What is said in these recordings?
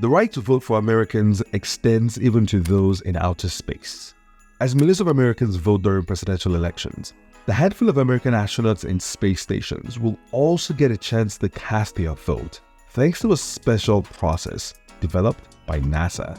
The right to vote for Americans extends even to those in outer space. As millions of Americans vote during presidential elections, the handful of American astronauts in space stations will also get a chance to cast their vote, thanks to a special process developed by NASA.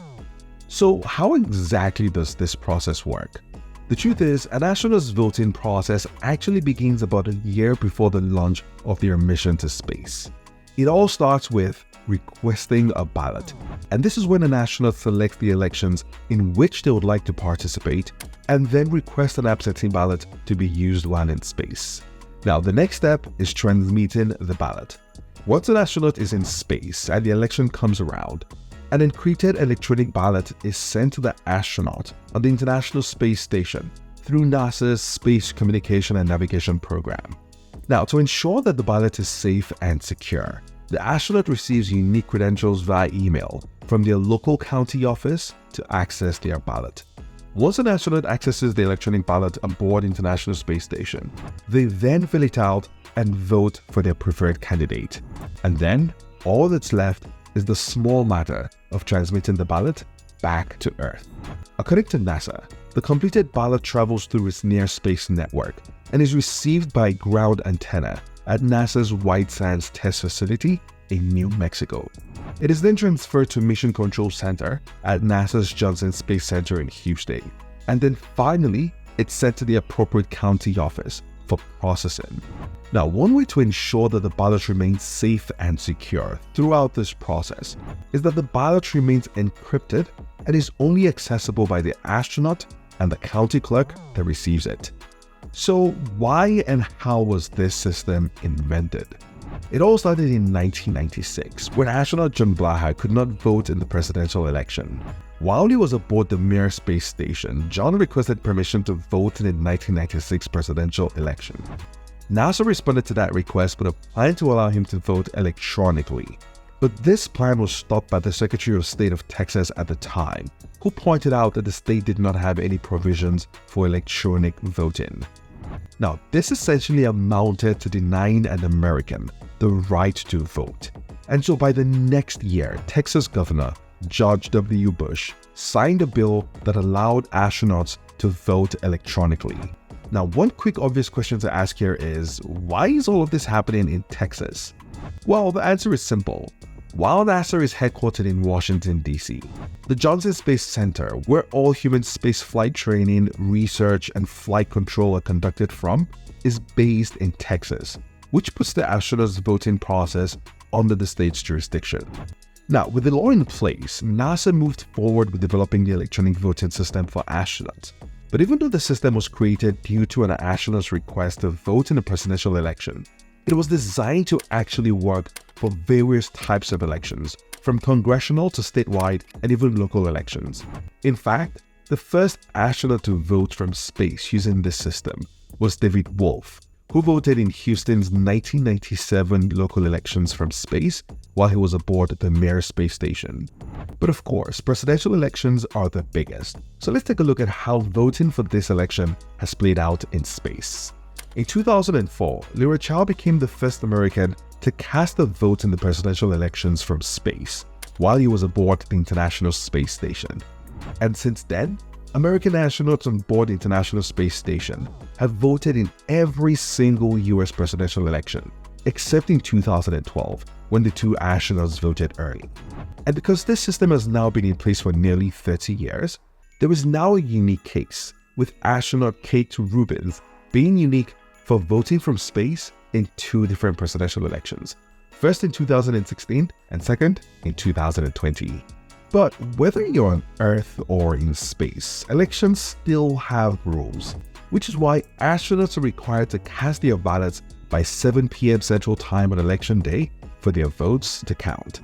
So how exactly does this process work? The truth is, an astronaut's voting process actually begins about a year before the launch of their mission to space. It all starts with requesting a ballot, and this is when an astronaut selects the elections in which they would like to participate and then request an absentee ballot to be used while in space. Now, the next step is transmitting the ballot. Once an astronaut is in space and the election comes around, an encrypted electronic ballot is sent to the astronaut on the International Space Station through NASA's Space Communication and Navigation Program. Now, to ensure that the ballot is safe and secure, the astronaut receives unique credentials via email from their local county office to access their ballot. Once an astronaut accesses the electronic ballot aboard International Space Station, they then fill it out and vote for their preferred candidate. And then, all that's left is the small matter of transmitting the ballot back to Earth. According to NASA, the completed ballot travels through its Near Space Network and is received by ground antenna at NASA's White Sands Test Facility in New Mexico. It is then transferred to Mission Control Center at NASA's Johnson Space Center in Houston, and then finally, it's sent to the appropriate county office for processing. Now, one way to ensure that the ballot remains safe and secure throughout this process is that the ballot remains encrypted and is only accessible by the astronaut and the county clerk that receives it. So why and how was this system invented? It all started in 1996 when astronaut John Blaha could not vote in the presidential election. While he was aboard the Mir space station, John requested permission to vote in the 1996 presidential election. NASA responded to that request with a plan to allow him to vote electronically. But this plan was stopped by the Secretary of State of Texas at the time, who pointed out that the state did not have any provisions for electronic voting. Now, this essentially amounted to denying an American the right to vote. And so by the next year, Texas Governor George W. Bush signed a bill that allowed astronauts to vote electronically. Now, one quick obvious question to ask here is, why is all of this happening in Texas? Well, the answer is simple. While NASA is headquartered in Washington, D.C., the Johnson Space Center, where all human spaceflight training, research, and flight control are conducted from, is based in Texas, which puts the astronauts' voting process under the state's jurisdiction. Now, with the law in place, NASA moved forward with developing the electronic voting system for astronauts. But even though the system was created due to an astronaut's request to vote in a presidential election, it was designed to actually work for various types of elections, from congressional to statewide and even local elections. In fact, the first astronaut to vote from space using this system was David Wolf, who voted in Houston's 1997 local elections from space while he was aboard the Mir space station. But of course, presidential elections are the biggest. So let's take a look at how voting for this election has played out in space. In 2004, Lyra Chow became the first American to cast a vote in the presidential elections from space while he was aboard the International Space Station. And since then, American astronauts on board the International Space Station have voted in every single US presidential election, except in 2012, when the two astronauts voted early. And because this system has now been in place for nearly 30 years, there is now a unique case, with astronaut Kate Rubins being unique for voting from space in two different presidential elections, first in 2016 and second in 2020. But whether you're on Earth or in space, elections still have rules, which is why astronauts are required to cast their ballots by 7 p.m. Central Time on election day for their votes to count.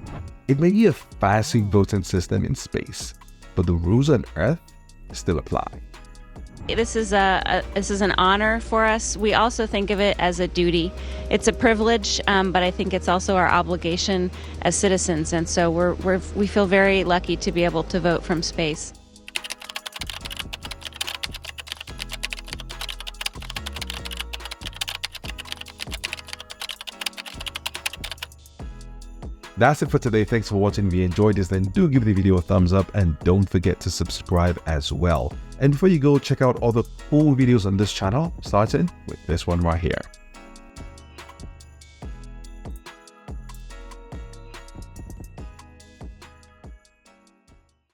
It may be a fancy voting system in space, but the rules on Earth still apply. This is an honor for us. We also think of it as a duty. It's a privilege, but I think it's also our obligation as citizens. And so we feel very lucky to be able to vote from space. That's it for today. Thanks for watching. If you enjoyed this, then do give the video a thumbs up and don't forget to subscribe as well. And before you go, check out other cool videos on this channel, starting with this one right here.